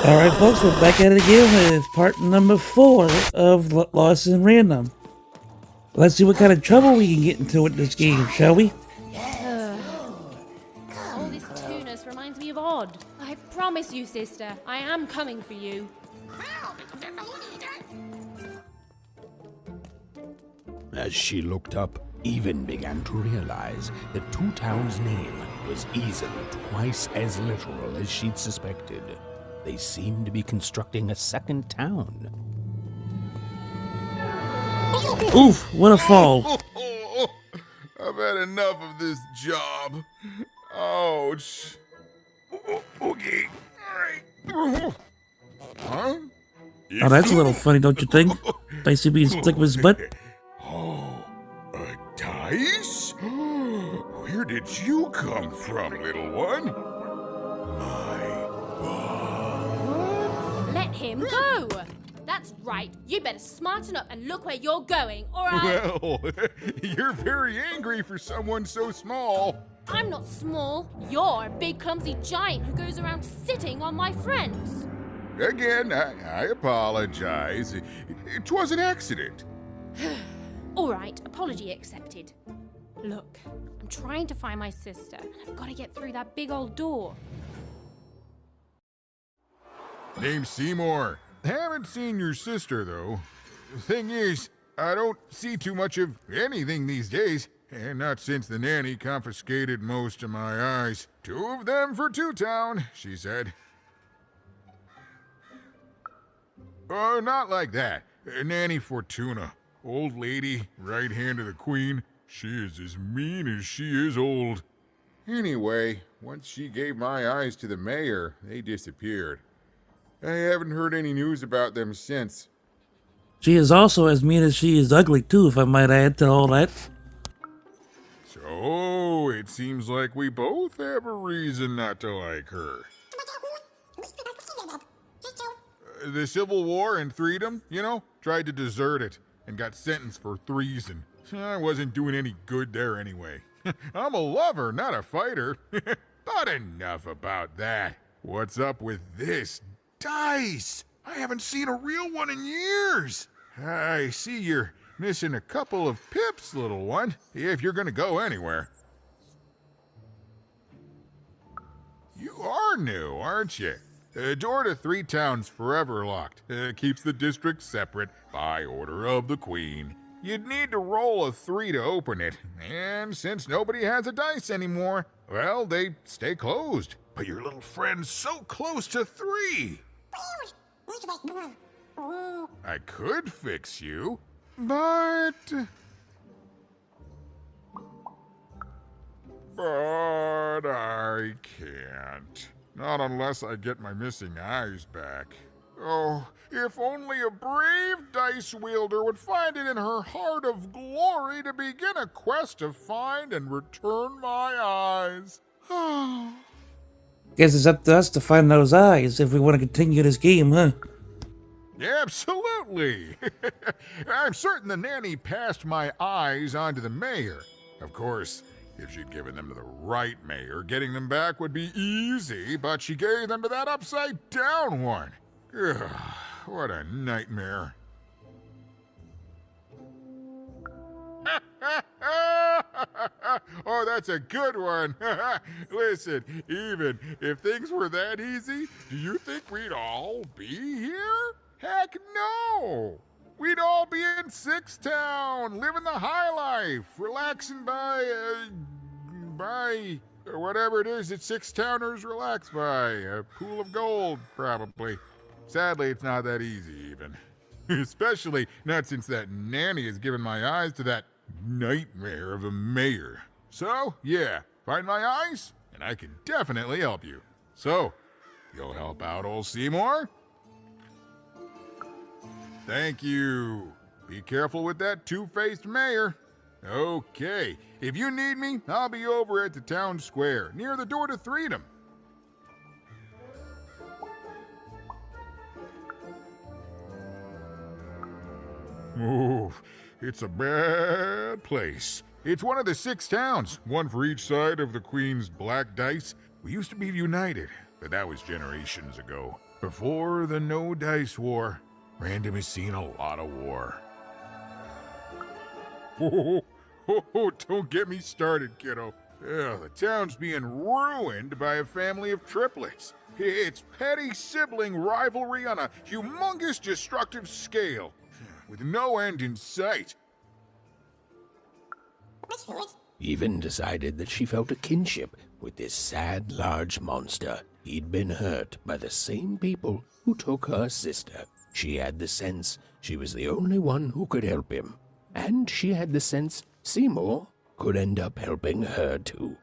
Alright folks, we're back at it again with part number 4 of Lost in Random. Let's see what kind of trouble we can get into with this game, shall we? All this tunus reminds me of Odd. I promise you, sister, I am coming for you. As she looked up, Even began to realize that Two Town's name was easily twice as literal as she'd suspected. They seemed to be constructing a second town. Oof, what a fall. I've had enough of this job. Ouch. Okay. All right. Huh? Oh, that's a little funny, don't you think? Dicey being stuck with his butt. Oh, a dice? Where did you come from, little one? My God. Let him go! That's right. You better smarten up and look where you're going, or I... Well, you're very angry for someone so small. I'm not small. You're a big clumsy giant who goes around sitting on my friends. Again, I apologize. It was an accident. All right, apology accepted. Look, I'm trying to find my sister, and I've got to get through that big old door. Name's Seymour. Haven't seen your sister, though. Thing is, I don't see too much of anything these days, and not since the nanny confiscated most of my eyes. 2 of them for Two Town, she said. Oh, not like that. Nanny Fortuna. Old lady, right hand of the queen. She is as mean as she is old. Anyway, once she gave my eyes to the mayor, they disappeared. I haven't heard any news about them since. She is also as mean as she is ugly, too, if I might add to all that. So, it seems like we both have a reason not to like her. The Civil War and Freedom, tried to desert it and got sentenced for treason. I wasn't doing any good there anyway. I'm a lover, not a fighter. But enough about that. What's up with this dice? I haven't seen a real one in years. I see you're missing a couple of pips, little one, if you're gonna go anywhere. You are new, aren't you? Door to Three Town's forever locked. Keeps the district separate by order of the Queen. You'd need to roll a 3 to open it, and since nobody has a dice anymore, well, they stay closed. But your little friend's so close to 3. I could fix you, but I can't. Not unless I get my missing eyes back. Oh, if only a brave dice wielder would find it in her heart of glory to begin a quest to find and return my eyes. Guess it's up to us to find those eyes if we want to continue this game, huh? Absolutely. I'm certain the nanny passed my eyes on to the mayor. Of course, if she'd given them to the right mayor, getting them back would be easy, but she gave them to that upside-down one. Ugh, what a nightmare. Oh, that's a good one. Listen, even if things were that easy, do you think we'd all be here? Heck no! We'd all be in Six Town, living the high life, relaxing by whatever it is that Six Towners relax by. A pool of gold, probably. Sadly, it's not that easy, even. Especially not since that nanny has given my eyes to that nightmare of a mayor. So, yeah, find my eyes, and I can definitely help you. So, you'll help out old Seymour? Thank you. Be careful with that two-faced mayor. Okay, if you need me, I'll be over at the town square, near the door to Freedom. Oh, it's a bad place. It's one of the 6 towns, one for each side of the Queen's black dice. We used to be united, but that was generations ago. Before the No Dice War, Random has seen a lot of war. Oh, don't get me started, kiddo. The town's being ruined by a family of triplets. It's petty sibling rivalry on a humongous destructive scale, with no end in sight. Even decided that she felt a kinship with this sad, large monster. He'd been hurt by the same people who took her sister. She had the sense she was the only one who could help him. And she had the sense Seymour could end up helping her too.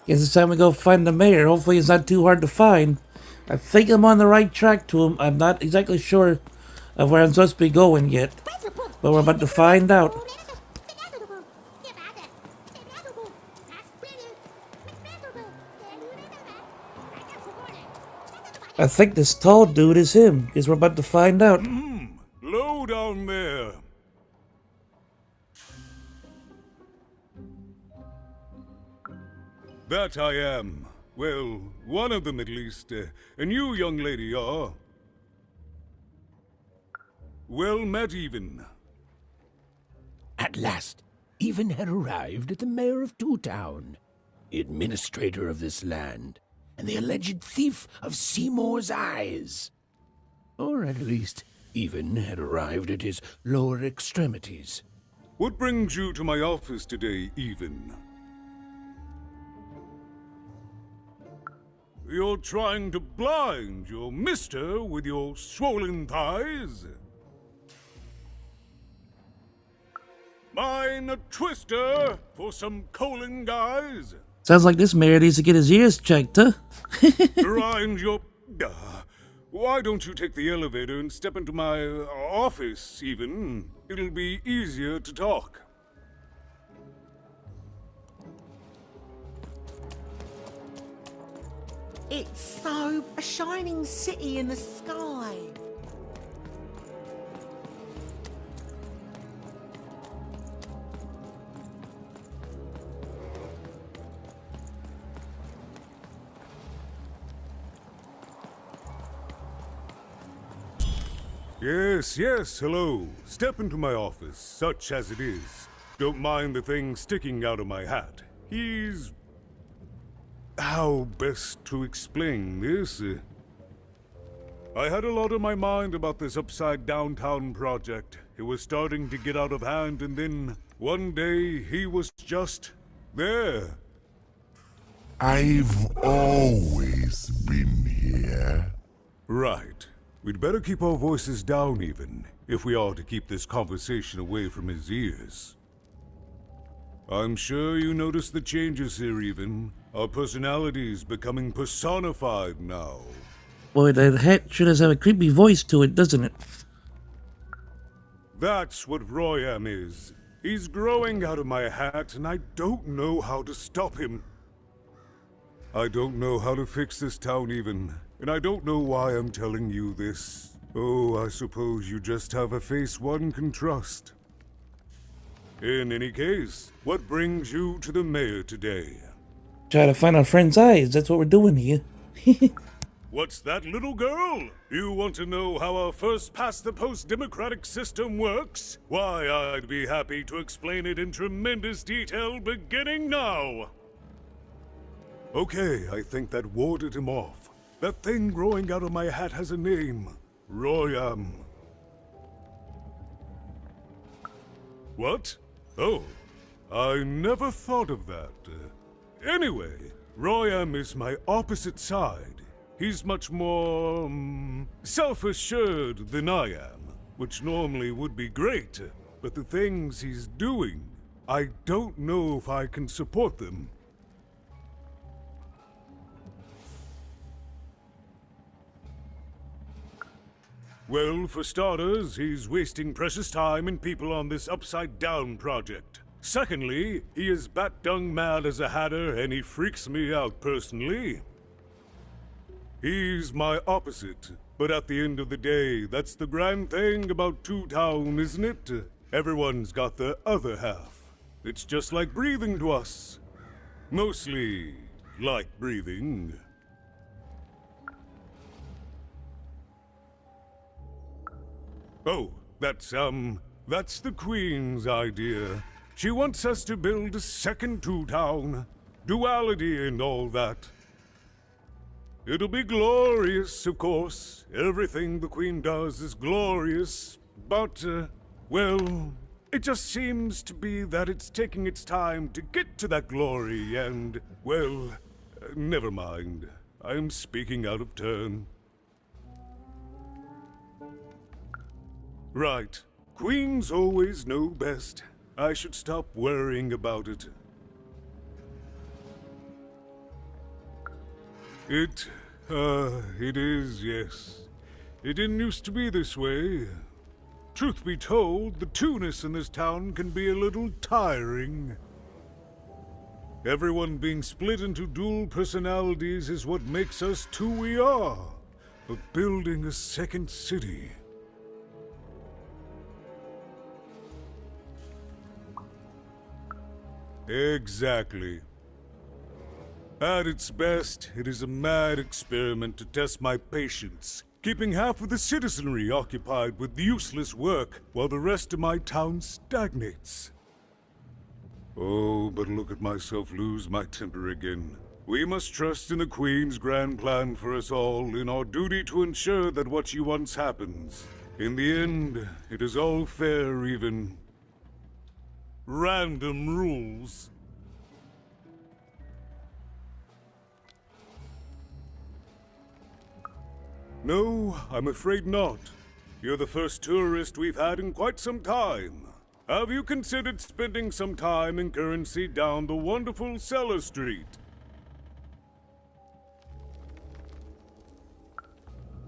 Guess it's time we go find the mayor. Hopefully it's not too hard to find. I think I'm on the right track to him. I'm not exactly sure of where I'm supposed to be going yet. But we're about to find out. I think this tall dude is him, because we're about to find out. Low down there. That I am. Well, one of them at least. And you, young lady, are... Well met, Even. At last, Even had arrived at the mayor of Two Town, the administrator of this land, and the alleged thief of Seymour's eyes. Or at least, Even had arrived at his lower extremities. What brings you to my office today, Even? You're trying to blind your mister with your swollen thighs? Mine a twister for some colon guys? Sounds like this mayor needs to get his ears checked, huh? Grind your... why don't you take the elevator and step into my office, Even? It'll be easier to talk. It's so a shining city in the sky. Yes, hello. Step into my office, such as it is. Don't mind the thing sticking out of my hat. He's... how best to explain this? I had a lot on my mind about this Upside Downtown project. It was starting to get out of hand, and then one day he was just there. I've always been here. Right. We'd better keep our voices down, Even, if we are to keep this conversation away from his ears. I'm sure you noticed the changes here, Even. Our personalities becoming personified now. Boy, that hat sure does have a creepy voice to it, doesn't it? That's what Royam is. He's growing out of my hat, and I don't know how to stop him. I don't know how to fix this town, Even, and I don't know why I'm telling you this. Oh, I suppose you just have a face one can trust. In any case, what brings you to the mayor today? Try to find our friend's eyes. That's what we're doing here. What's that, little girl? You want to know how our first-past-the-post democratic system works? Why, I'd be happy to explain it in tremendous detail beginning now. Okay, I think that warded him off. That thing growing out of my hat has a name. Royam. What? Oh, I never thought of that. Anyway, Royam is my opposite side. He's much more, self-assured than I am, which normally would be great, but the things he's doing, I don't know if I can support them. Well, for starters, he's wasting precious time and people on this Upside Down project. Secondly, he is bat-dung mad as a hatter and he freaks me out personally. He's my opposite, but at the end of the day, that's the grand thing about Two Town, isn't it? Everyone's got the other half. It's just like breathing to us. Mostly like breathing. Oh, that's the Queen's idea. She wants us to build a second Two Town. Duality and all that. It'll be glorious, of course. Everything the Queen does is glorious. But, well, it just seems to be that it's taking its time to get to that glory and, well, never mind. I'm speaking out of turn. Right. Queens always know best. I should stop worrying about it. It is, yes. It didn't used to be this way. Truth be told, the two-ness in this town can be a little tiring. Everyone being split into dual personalities is what makes us who we are. But building a second city... Exactly. At its best, it is a mad experiment to test my patience, keeping half of the citizenry occupied with useless work while the rest of my town stagnates. Oh, but look at myself lose my temper again. We must trust in the Queen's grand plan for us all, in our duty to ensure that what she wants happens. In the end, it is all fair, even random rules. No, I'm afraid not. You're the first tourist we've had in quite some time. Have you considered spending some time in currency down the wonderful Cellar Street?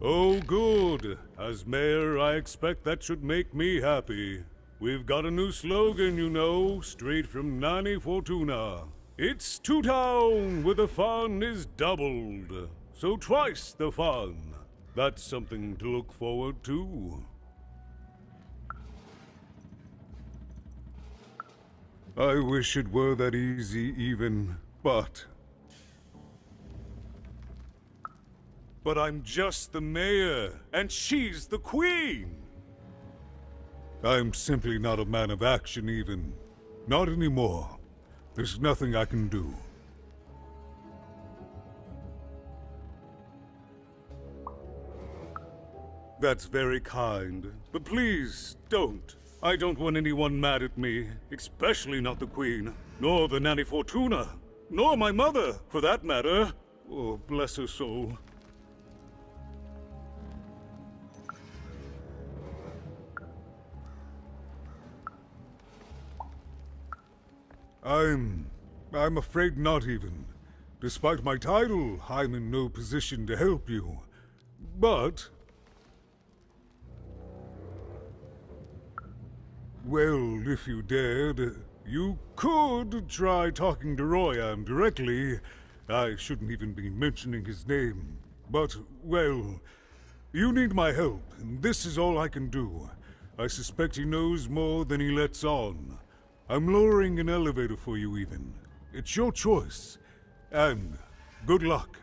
Oh, good. As mayor, I expect that should make me happy. We've got a new slogan, you know, straight from Nanny Fortuna. It's Two Town, where the fun is doubled. So twice the fun. That's something to look forward to. I wish it were that easy, even, but I'm just the mayor, and she's the queen! I'm simply not a man of action, even. Not anymore. There's nothing I can do. That's very kind, but please, don't. I don't want anyone mad at me, especially not the Queen, nor the Nanny Fortuna, nor my mother, for that matter. Oh, bless her soul. I'm afraid not even. Despite my title, I'm in no position to help you. But... well, if you dared, you could try talking to Royan directly. I shouldn't even be mentioning his name. But, well, you need my help, and this is all I can do. I suspect he knows more than he lets on. I'm lowering an elevator for you, even. It's your choice. And good luck.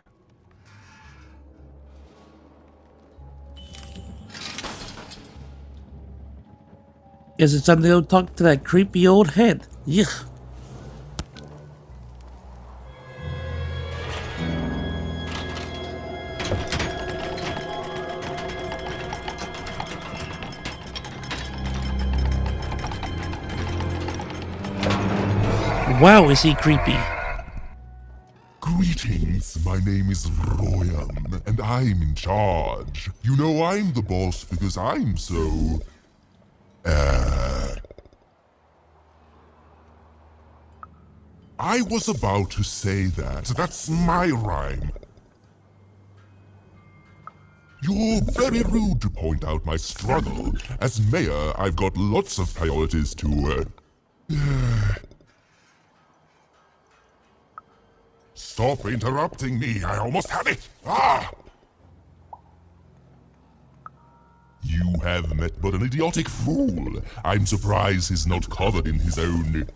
Guess it's time to go talk to that creepy old head. Yuck. Wow, is he creepy. Greetings, my name is Royan, and I'm in charge. You know I'm the boss because I'm so... I was about to say that. That's my rhyme. You're very rude to point out my struggle. As mayor, I've got lots of priorities to, Stop interrupting me. I almost had it. Ah! You have met but an idiotic fool. I'm surprised he's not covered in his own...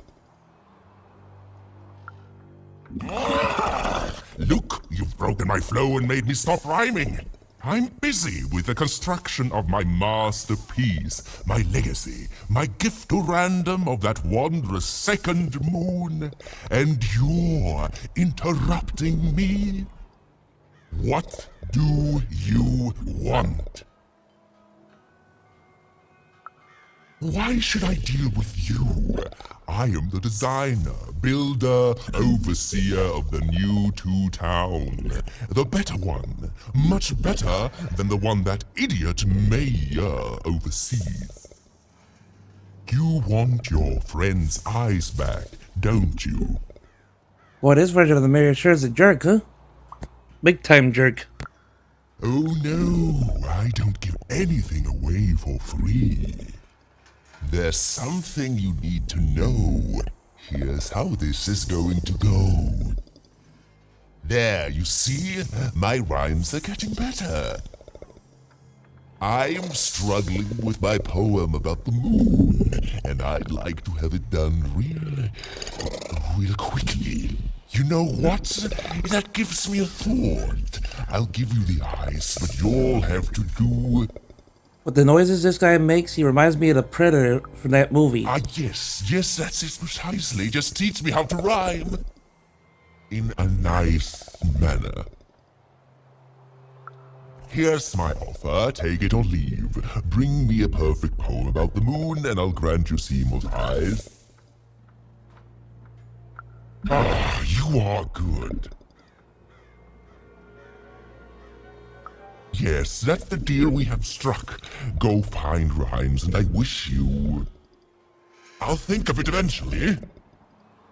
Look, you've broken my flow and made me stop rhyming. I'm busy with the construction of my masterpiece, my legacy, my gift to random of that wondrous second moon, and you're interrupting me? What do you want? Why should I deal with you? I am the designer, builder, overseer of the new Two-Town. The better one. Much better than the one that idiot mayor oversees. You want your friend's eyes back, don't you? Boy, this version of the mayor sure is a jerk, huh? Big time jerk. Oh no, I don't give anything away for free. There's something you need to know. Here's how this is going to go. There, you see? My rhymes are getting better. I'm struggling with my poem about the moon, and I'd like to have it done real quickly. You know what? That gives me a thought. I'll give you the ice, but you'll have to do... With the noises this guy makes, he reminds me of the Predator from that movie. Yes, that's it precisely. Just teach me how to rhyme. In a nice manner. Here's my offer, take it or leave. Bring me a perfect poem about the moon and I'll grant you Seymour's eyes. Ah, you are good. Yes, that's the deal we have struck. Go find rhymes and I wish you... I'll think of it eventually.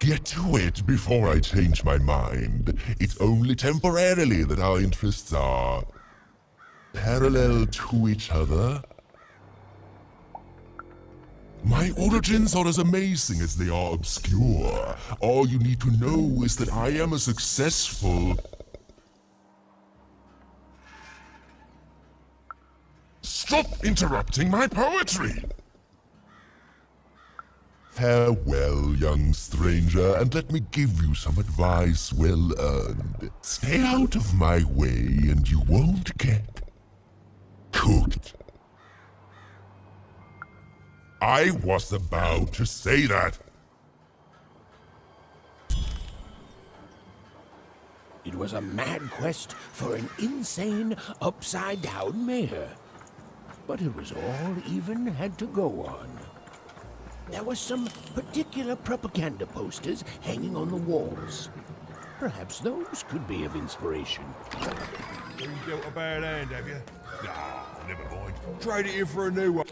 Get to it before I change my mind. It's only temporarily that our interests are... parallel to each other. My origins are as amazing as they are obscure. All you need to know is that I am a successful... Stop interrupting my poetry! Farewell, young stranger, and let me give you some advice well earned. Stay out of my way and you won't get... cooked. I was about to say that. It was a mad quest for an insane, upside-down mayor. But it was all even had to go on. There were some particular propaganda posters hanging on the walls. Perhaps those could be of inspiration. You dealt a bad hand, have you? Nah, never mind. Trade it in for a new one.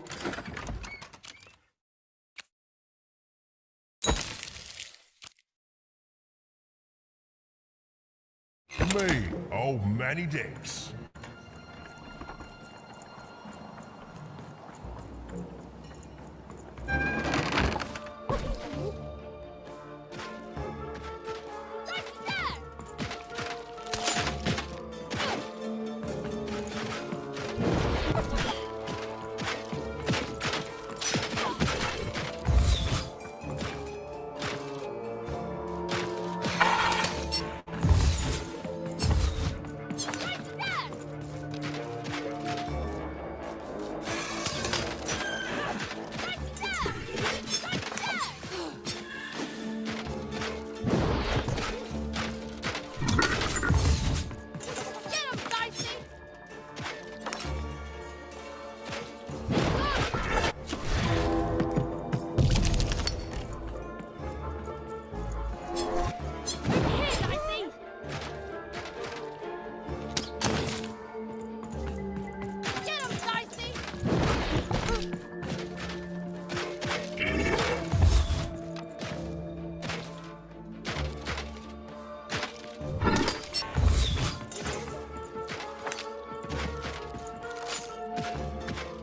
Me, old Manny Dex.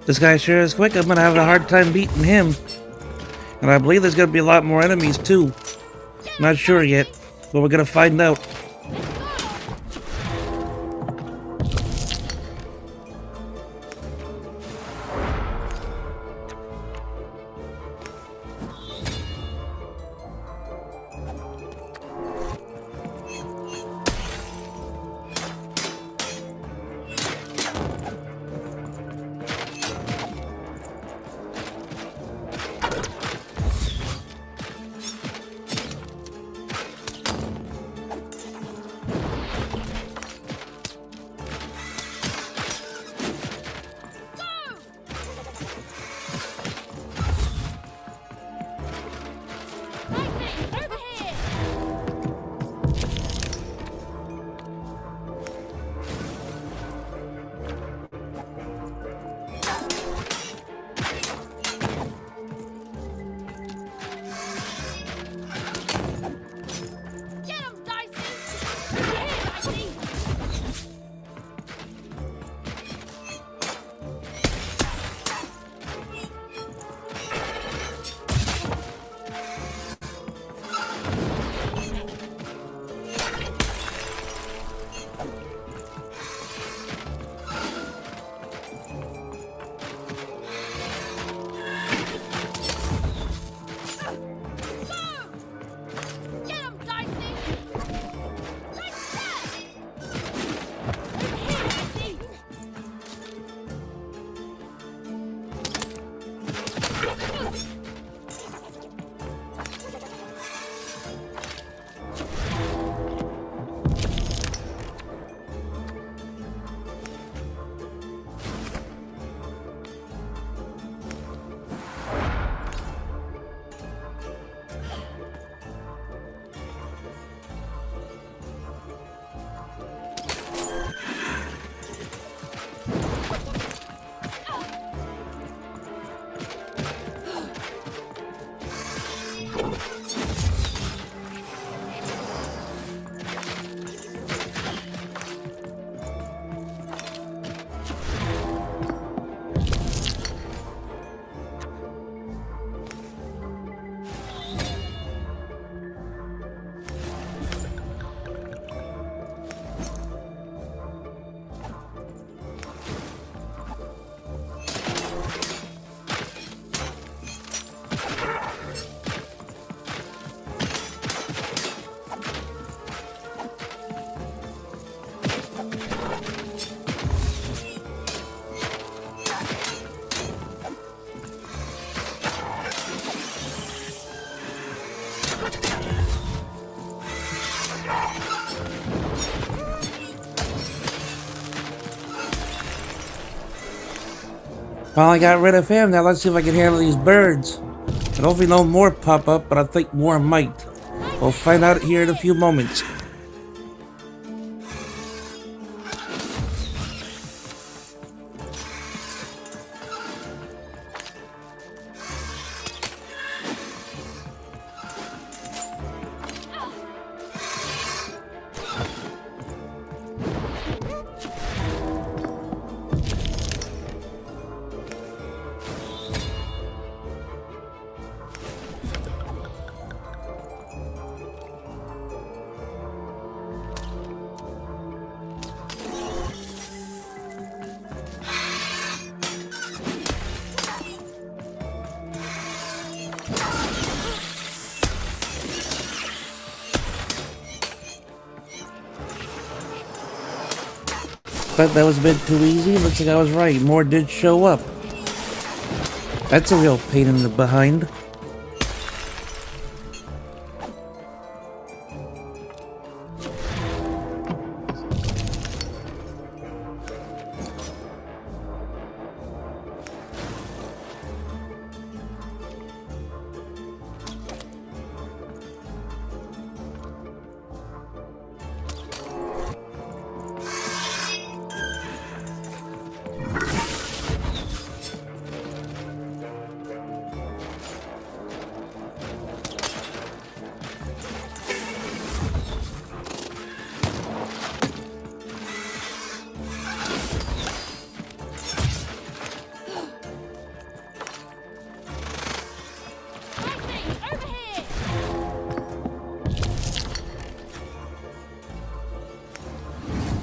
This guy sure is quick. I'm gonna have a hard time beating him. And I believe there's gonna be a lot more enemies too. Not sure yet, but we're gonna find out. Over here! Get him, Dicey! Over here, Dicey! Get him, Dicey! Nice catch! Over here, Dicey! Finally got rid of him. Now let's see if I can handle these birds. And hopefully no more pop up, but I think more might. We'll find out here in a few moments. But that was a bit too easy. Looks like I was right. More did show up. That's a real pain in the behind.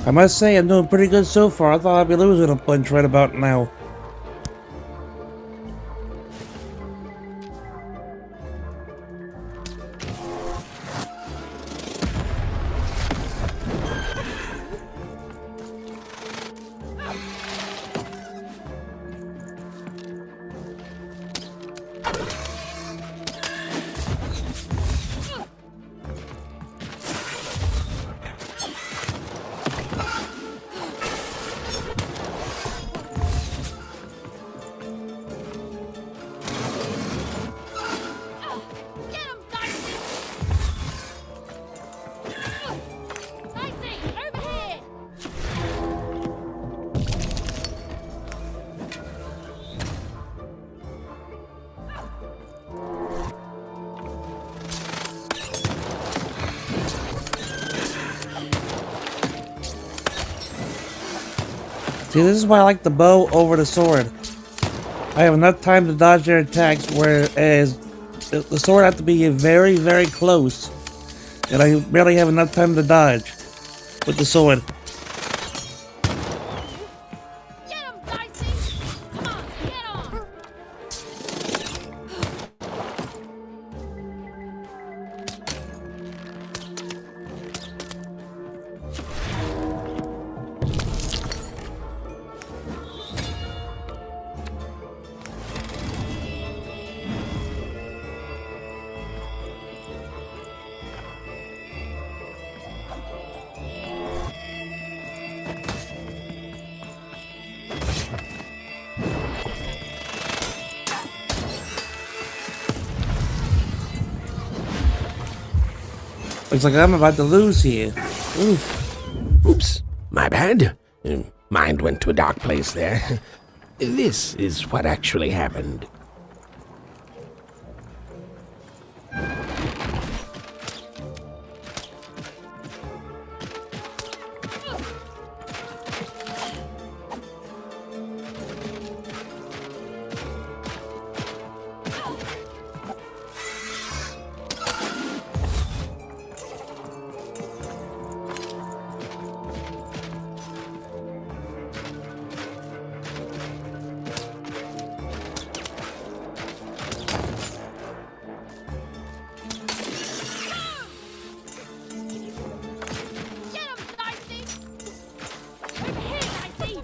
I must say, I'm doing pretty good so far. I thought I'd be losing a bunch right about now. Get him, Dicey! Dicey, over here! See, this is why I like the bow over the sword. I have enough time to dodge their attacks, whereas the sword has to be very, very close. And I barely have enough time to dodge with the sword. Get him, Dicey! Come on, get on! Looks like I'm about to lose here. Oof. Oops, my bad. Mind went to a dark place there. This is what actually happened. Get him, Dicey! Over here, Dicey!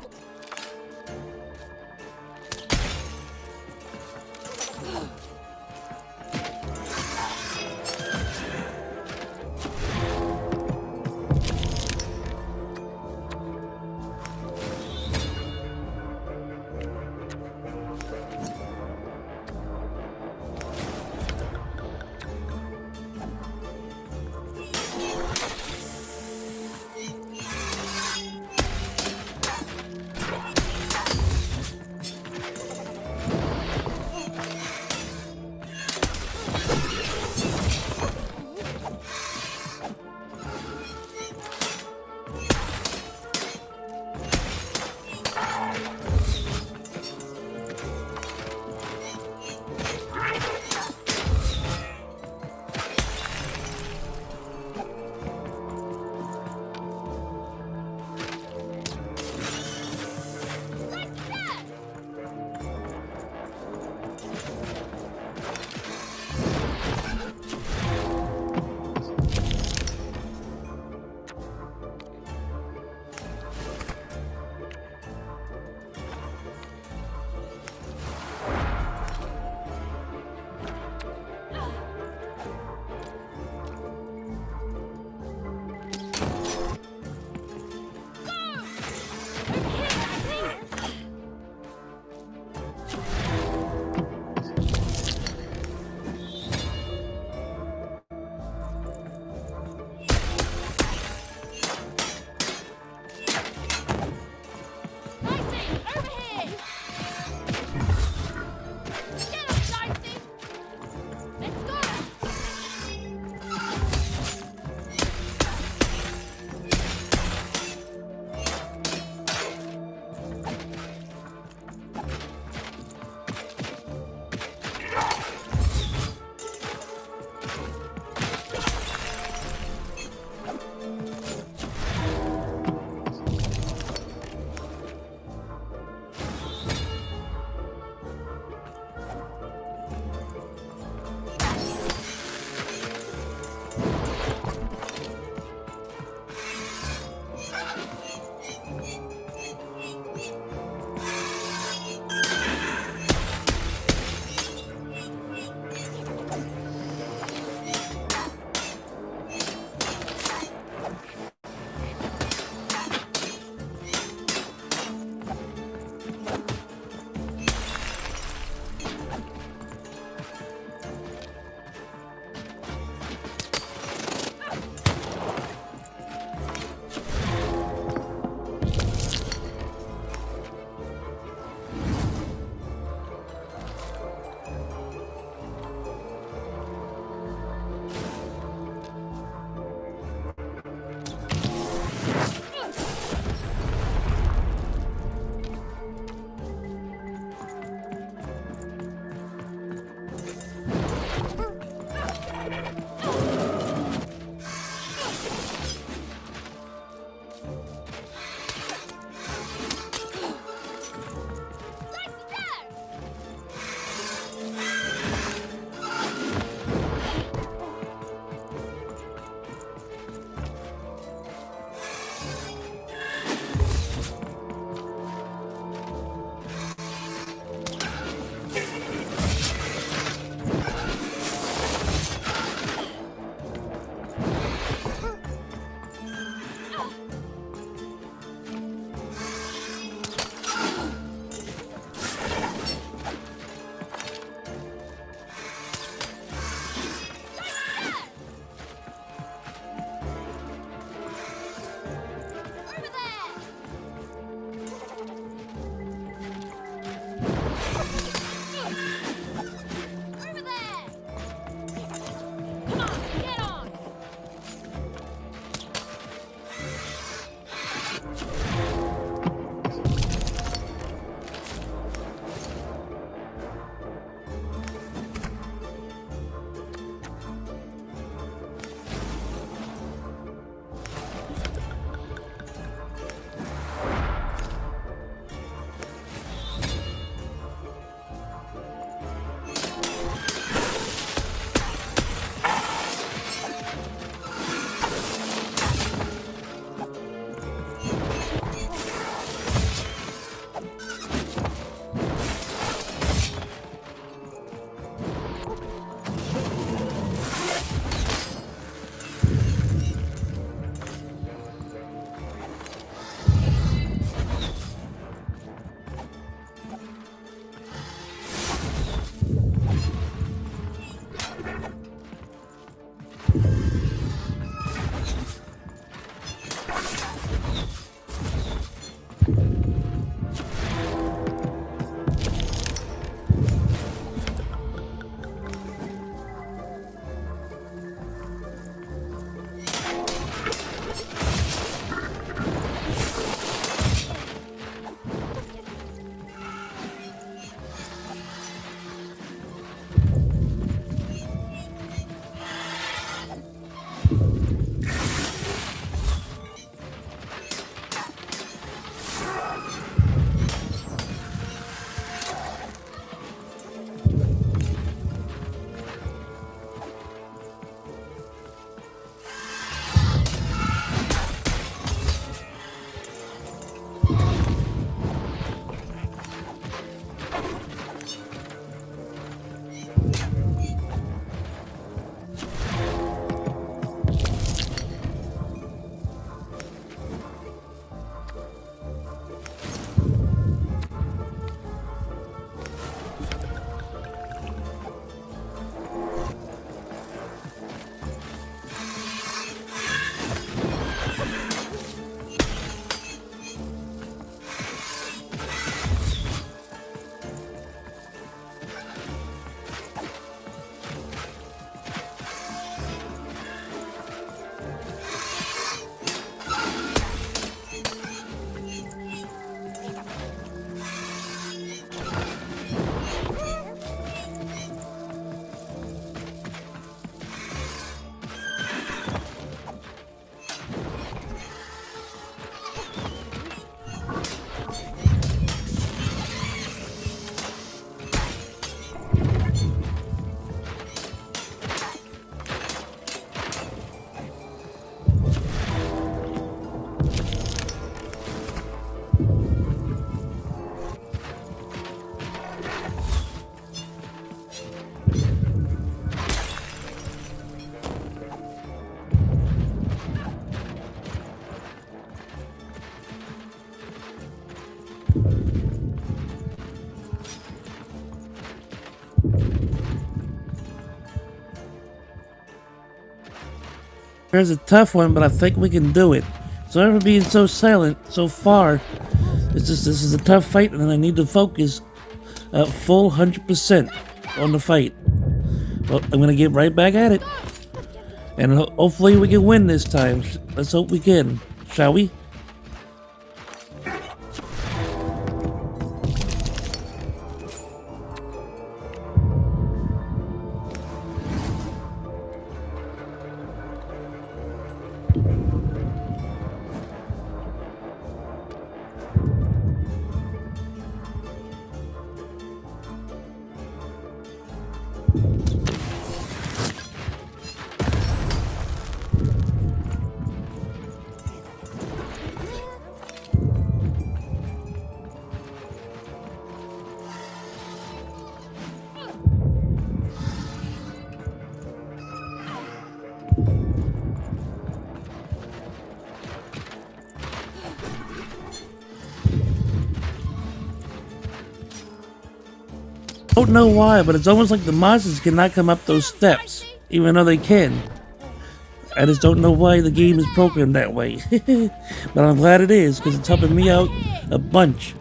Here's a tough one, but I think we can do it. Sorry for being so silent so far. This is a tough fight, and I need to focus full 100% on the fight. Well, I'm gonna get right back at it, and hopefully we can win this time. Let's hope we can, shall we? Don't know why, but it's almost like the monsters cannot come up those steps, even though they can. I just don't know why the game is programmed that way. But I'm glad it is, because it's helping me out a bunch.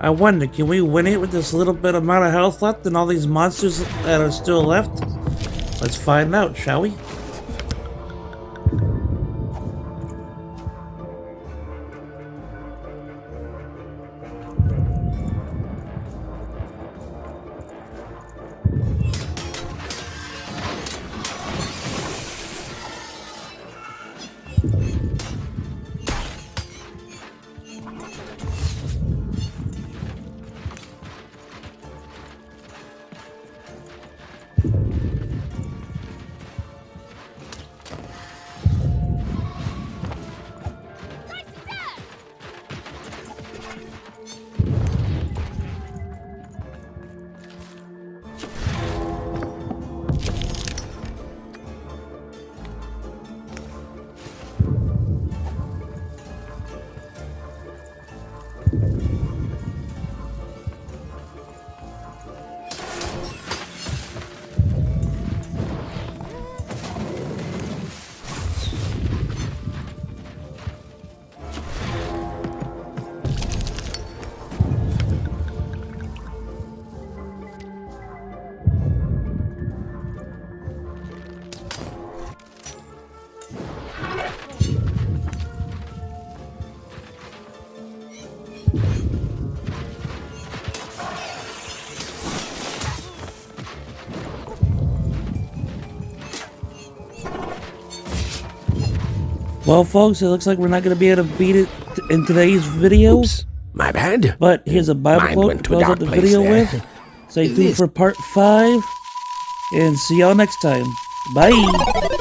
I wonder, can we win it with this little bit amount of health left and all these monsters that are still left? Let's find out, shall we? Well, folks, it looks like we're not going to be able to beat it in today's video. Oops, my bad. But here's a Bible Mind quote went to to a close out dark the place video there. with. Stay tuned for part 5. And see y'all next time. Bye.